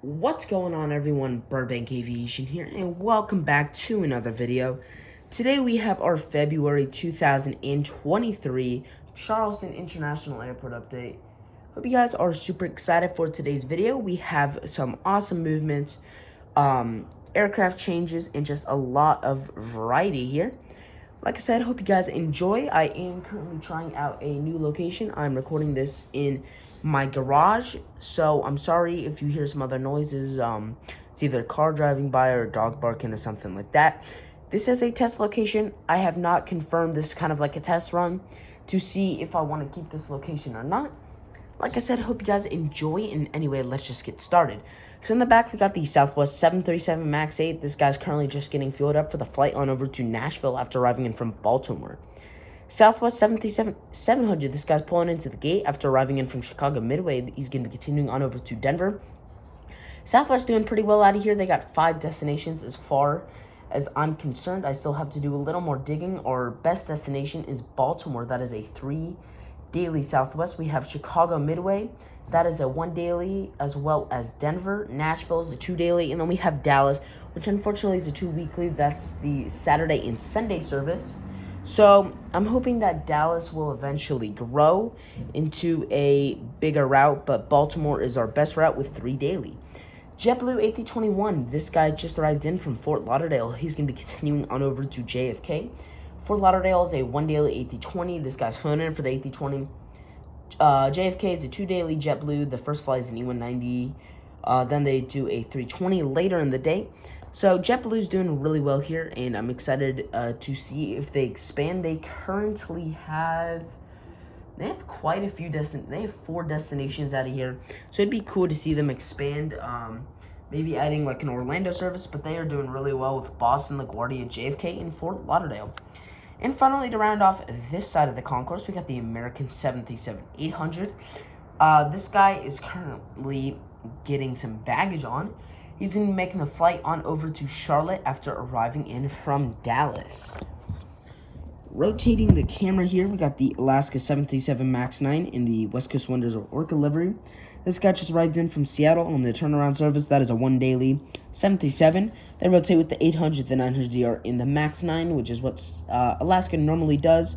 What's going on, everyone? Burbank Aviation here, and welcome back to another video. Today we have our February 2023 Charleston International Airport update. Hope you guys are super excited for today's video. We have some awesome movements, aircraft changes, and just a lot of variety here. Like I said, hope you guys enjoy. I am currently trying out a new location. I'm recording this in my garage, so I'm sorry if you hear some other noises. It's either a car driving by or a dog barking or something like that. This is a test location. I have not confirmed. This is kind of like a test run to see if I want to keep this location or not. Like I said, hope you guys enjoy, and anyway, let's just get started. So in the back, we got the Southwest 737 MAX 8. This guy's currently just getting fueled up for the flight on over to Nashville after arriving in from Baltimore. Southwest 737-700, this guy's pulling into the gate after arriving in from Chicago Midway. He's going to be continuing on over to Denver. Southwest doing pretty well out of here. They got 5 destinations as far as I'm concerned. I still have to do a little more digging. Our best destination is Baltimore. That is a 3 daily Southwest. We have Chicago Midway. That is a 1 daily, as well as Denver. Nashville is a 2 daily. And then we have Dallas, which unfortunately is a 2 weekly. That's the Saturday and Sunday service. So I'm hoping that Dallas will eventually grow into a bigger route, but Baltimore is our best route with 3 daily. JetBlue A321, this guy just arrived in from Fort Lauderdale. He's going to be continuing on over to JFK. Fort Lauderdale is a 1 daily A320. This guy's flown in for the A320. JFK is a 2 daily JetBlue. The first flight is an E190. Then they do a 320 later in the day. So JetBlue is doing really well here, and I'm excited to see if they expand. They currently have quite a few They have 4 destinations out of here, so it'd be cool to see them expand. Maybe adding like an Orlando service, but they are doing really well with Boston, LaGuardia, JFK, and Fort Lauderdale. And finally, to round off this side of the concourse, we got the American 737-800. This guy is currently getting some baggage on. He's going to be making the flight on over to Charlotte after arriving in from Dallas. Rotating the camera here, we got the Alaska 737 MAX 9 in the West Coast Wonders or Orca livery. This guy just arrived in from Seattle on the turnaround service. That is a 1 daily 737. They rotate with the 800, the 900DR in the MAX 9, which is what Alaska normally does.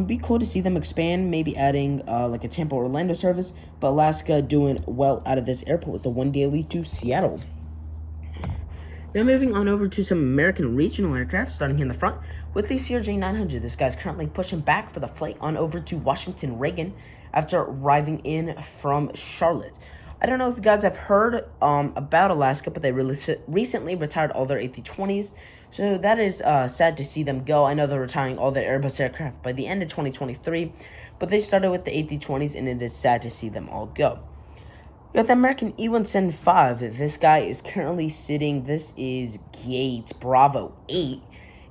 Be cool to see them expand, maybe adding like a Tampa Orlando service, but Alaska doing well out of this airport with the 1 daily to Seattle. Now moving on over to some American regional aircraft, starting here in the front with the CRJ-900. This guy's currently pushing back for the flight on over to Washington Reagan after arriving in from Charlotte. I don't know if you guys have heard about Alaska, but they recently retired all their A320s. So that is sad to see them go. I know they're retiring all their Airbus aircraft by the end of 2023, but they started with the A320s, and it is sad to see them all go. We got the American E175. This guy is currently sitting, this is gate Bravo 8,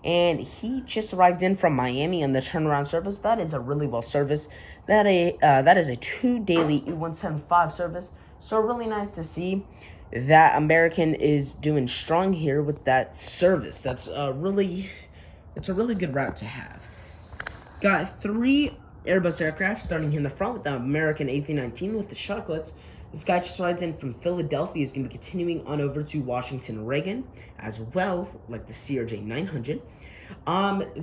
and he just arrived in from Miami on the turnaround service. That is a really well service. That is a 2 daily E175 service. So really nice to see that American is doing strong here with that service. It's a really good route to have. Got 3 Airbus aircraft starting here in the front with the American A319 with the chocolates. This guy just rides in from Philadelphia. Is going to be continuing on over to Washington Reagan as well, like the CRJ-900.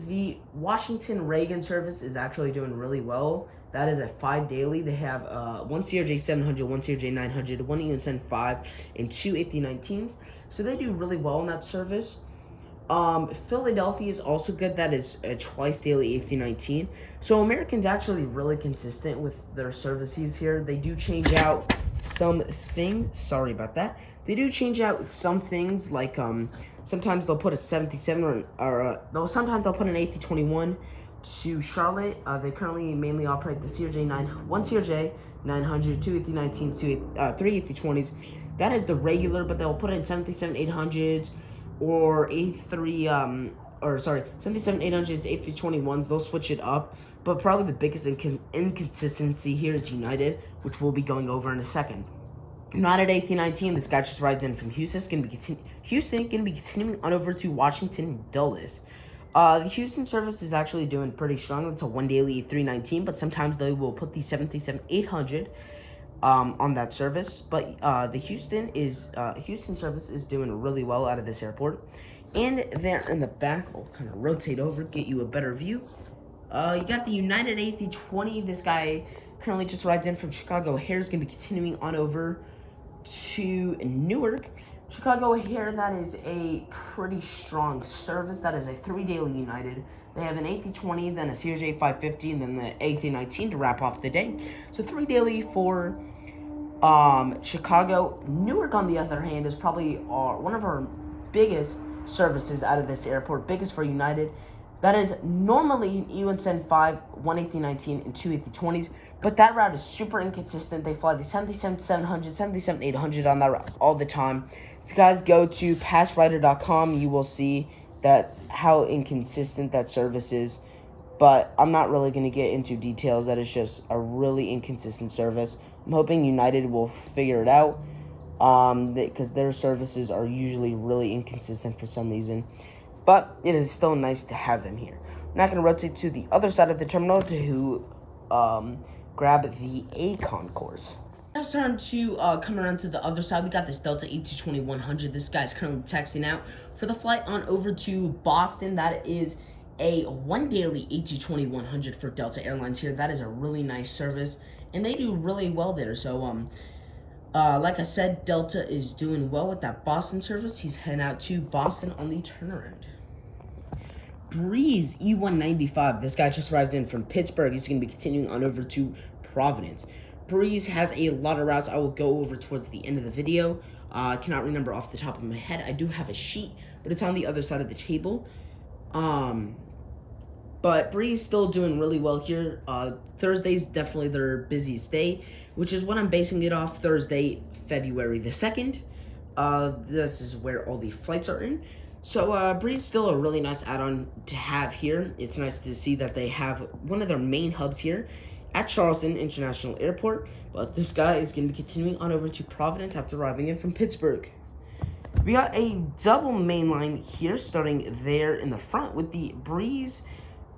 The Washington Reagan service is actually doing really well. That is a 5 daily. They have 1 CRJ-700, 1 CRJ-900, 1 E175, and 2 A319s. So they do really well in that service. Philadelphia is also good. That is a twice daily A319. So American's actually really consistent with their services here. They do change out some things. Sorry about that. They do change out some things, like sometimes they'll put a 77 sometimes they'll put an A321 to Charlotte. They currently mainly operate the one CRJ-900, 2 A319s, 3 A320s. That is the regular, but they'll put in 737-800s or 77-800s, A321s. They'll switch it up, but probably the biggest inconsistency here is United, which we'll be going over in a second. United A319, this guy just arrived in from Houston. Going to be continuing on over to Washington Dulles. The Houston service is actually doing pretty strong. It's a 1 daily 319, but sometimes they will put the 737-800 on that service. But the Houston service is doing really well out of this airport. And there in the back, I'll kind of rotate over, get you a better view. You got the United A320. This guy currently just arrived in from Chicago O'Hare. Is going to be continuing on over to Newark. Chicago O'Hare, that is a pretty strong service. That is a 3-daily United. They have an A320, then a CRJ 550, and then the A319 to wrap off the day. So 3 daily for Chicago. Newark, on the other hand, is probably one of our biggest services out of this airport, biggest for United. That is normally an E175, one A319, and 2 A320s, but that route is super inconsistent. They fly the 737-700, 737-800 on that route all the time. If you guys go to passwriter.com, you will see that how inconsistent that service is, but I'm not really going to get into details. That is just a really inconsistent service. I'm hoping United will figure it out, because their services are usually really inconsistent for some reason. But it is still nice to have them here. I'm not going to rotate to the other side of the terminal to grab the A concourse. Let's turn to come around to the other side. We got this Delta A220-100. This guy's currently taxiing out for the flight on over to Boston. That is a 1-daily A220-100 for Delta Airlines here. That is a really nice service, and they do really well there. So, like I said, Delta is doing well with that Boston service. He's heading out to Boston on the turnaround. Breeze E195. This guy just arrived in from Pittsburgh. He's going to be continuing on over to Providence. Breeze has a lot of routes I will go over towards the end of the video. I cannot remember off the top of my head. I do have a sheet, but it's on the other side of the table. But Breeze still doing really well here. Thursday's definitely their busiest day, which is what I'm basing it off. Thursday, February the 2nd. This is where all the flights are in. So Breeze is still a really nice add-on to have here. It's nice to see that they have one of their main hubs here at Charleston International Airport. But this guy is going to be continuing on over to Providence after arriving in from Pittsburgh. We got a double mainline here starting there in the front with the Breeze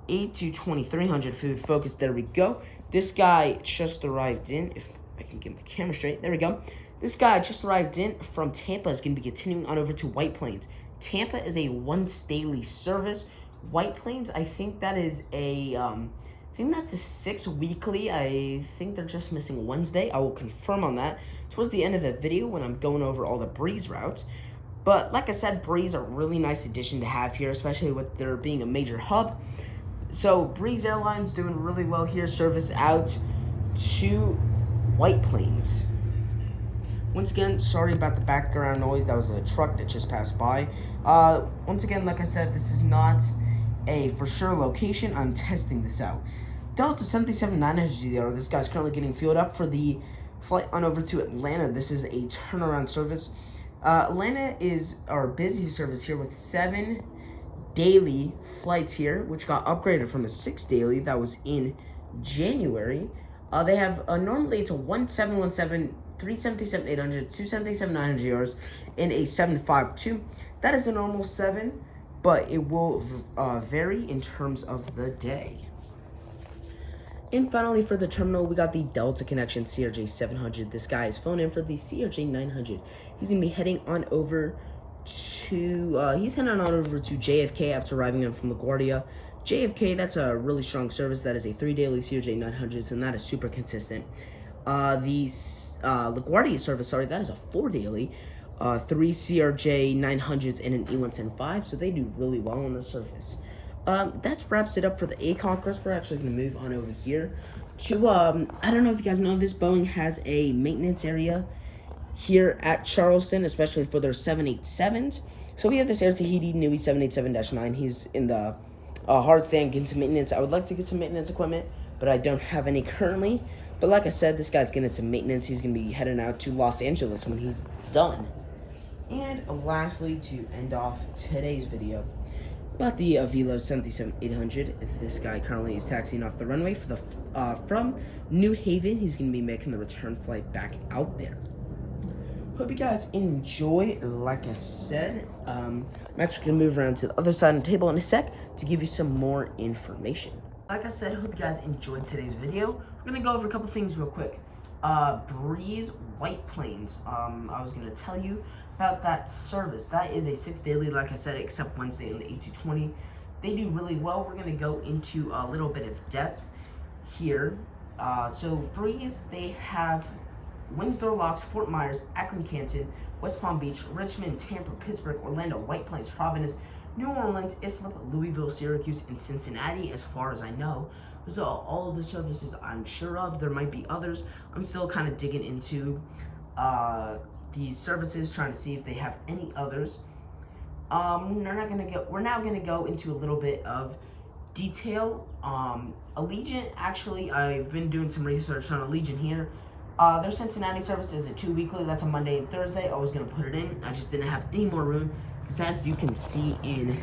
A220-300 food focus. There we go. This guy just arrived in. If I can get my camera straight. There we go. This guy just arrived in from Tampa. Is going to be continuing on over to White Plains. Tampa is a once-daily service. White Plains, I think that is a, I think that's a 6-weekly. I think they're just missing Wednesday. I will confirm on that towards the end of the video when I'm going over all the Breeze routes. But like I said, Breeze are a really nice addition to have here, especially with there being a major hub. So Breeze Airlines doing really well here. Service out to White Plains. Once again, sorry about the background noise. That was a truck that just passed by. Once again, like I said, this is not a for sure location. I'm testing this out. Delta 737-900, this guy's currently getting fueled up for the flight on over to Atlanta. This is a turnaround service. Atlanta is our busy service here with 7 daily flights here, which got upgraded from a 6 daily that was in January. They have normally it's a 1717, 377-800, 277-900 and a 752. That is the normal 7, but it will vary in terms of the day. And finally, for the terminal, we got the Delta Connection CRJ 700. This guy is phoned in for the CRJ 900. He's gonna be heading on over to JFK after arriving in from LaGuardia. JFK, that's a really strong service. That is a 3 daily CRJ 900s, and that is super consistent. The LaGuardia service, sorry, that is a 4 daily, 3 CRJ 900s and an E175, so they do really well on the surface. That wraps it up for the A concourse. We're actually going to move on over here to, I don't know if you guys know this, Boeing has a maintenance area here at Charleston, especially for their 787s. So we have this Air Tahiti Nui 787-9. He's in the hard stand getting some maintenance. I would like to get some maintenance equipment, but I don't have any currently. But like I said, this guy's getting some maintenance. He's going to be heading out to Los Angeles when he's done. And lastly, to end off today's video, about the Avilo 737-800. This guy currently is taxiing off the runway for the from New Haven. He's going to be making the return flight back out there. Hope you guys enjoy. Like I said, I'm actually going to move around to the other side of the table in a sec to give you some more information. Like I said, hope you guys enjoyed today's video. We're going to go over a couple things real quick. Breeze White Plains. I was gonna tell you about that service. That is a 6 daily, like I said, except Wednesday on the A220. They do really well. We're gonna go into a little bit of depth here. So Breeze, they have Windsor Locks, Fort Myers, Akron Canton, West Palm Beach, Richmond, Tampa, Pittsburgh, Orlando, White Plains, Providence, New Orleans, Islip, Louisville, Syracuse, and Cincinnati, as far as I know. Those are all of the services I'm sure of. There might be others. I'm still kind of digging into these services, trying to see if they have any others. We're now gonna go into a little bit of detail. Allegiant, actually, I've been doing some research on Allegiant here. Their Cincinnati service is a 2 weekly. That's a Monday and Thursday. I was gonna put it in. I just didn't have any more room because, as you can see in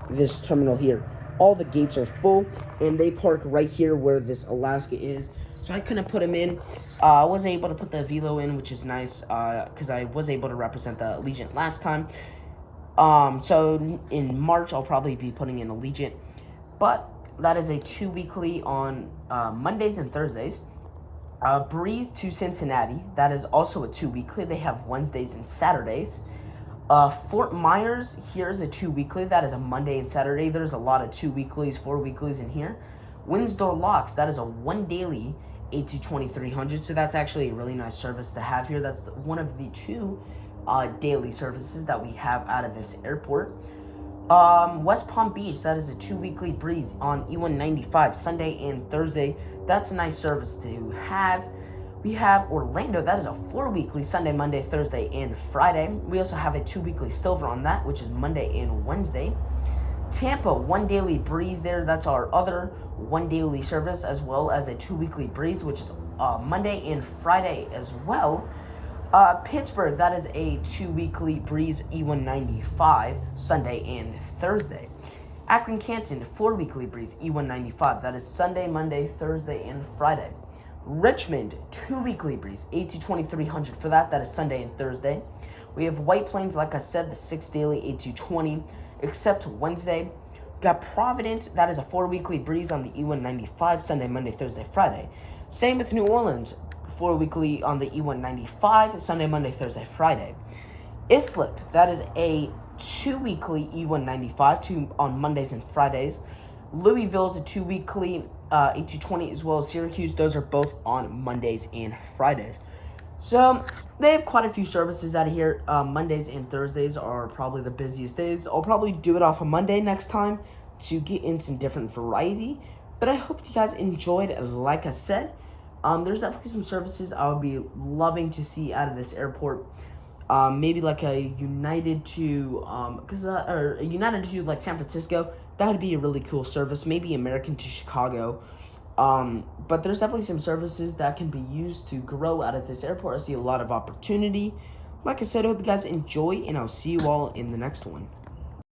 this terminal here, all the gates are full, and they park right here where this Alaska is. So I couldn't put them in. I wasn't able to put the Velo in, which is nice because I was able to represent the Allegiant last time. So in March, I'll probably be putting in Allegiant. But that is a 2 weekly on Mondays and Thursdays. Breeze to Cincinnati, that is also a 2 weekly. They have Wednesdays and Saturdays. Fort Myers, here's a 2 weekly. That is a Monday and Saturday. There's a lot of 2 weeklies, 4 weeklies in here. Windsor Locks, that is a 1 daily A220-300. So that's actually a really nice service to have here. That's one of the 2 daily services that we have out of this airport. West Palm Beach, that is a 2 weekly Breeze on E195, Sunday and Thursday. That's a nice service to have. We have Orlando, that is a 4 weekly, Sunday, Monday, Thursday, and Friday. We also have a 2 weekly Silver on that, which is Monday and Wednesday. Tampa, 1 daily Breeze there. That's our other 1 daily service, as well as a 2 weekly Breeze, which is Monday and Friday as well. Pittsburgh, that is a 2 weekly Breeze E195, Sunday and Thursday. Akron Canton, 4 weekly Breeze E195, that is Sunday, Monday, Thursday, and Friday. Richmond, 2 weekly Breeze A220-300 for that is Sunday and Thursday. We have White Plains, like I said, the 6 daily A220, except Wednesday. We got Providence, that is a 4 weekly Breeze on the E195, Sunday, Monday, Thursday, Friday. Same with New Orleans, 4 weekly on the E195, Sunday, Monday, Thursday, Friday. Islip, that is a 2 weekly E195 on Mondays and Fridays. Louisville is a 2 weekly A220, as well as Syracuse. Those are both on Mondays and Fridays. So they have quite a few services out of here. Mondays and Thursdays are probably the busiest days. I'll probably do it off a Monday next time to get in some different variety. But I hope you guys enjoyed. Like I said, there's definitely some services I would be loving to see out of this airport. Maybe like a United to, or a United to like San Francisco. That would be a really cool service. Maybe American to Chicago. But there's definitely some services that can be used to grow out of this airport. I see a lot of opportunity. Like I said, I hope you guys enjoy, and I'll see you all in the next one.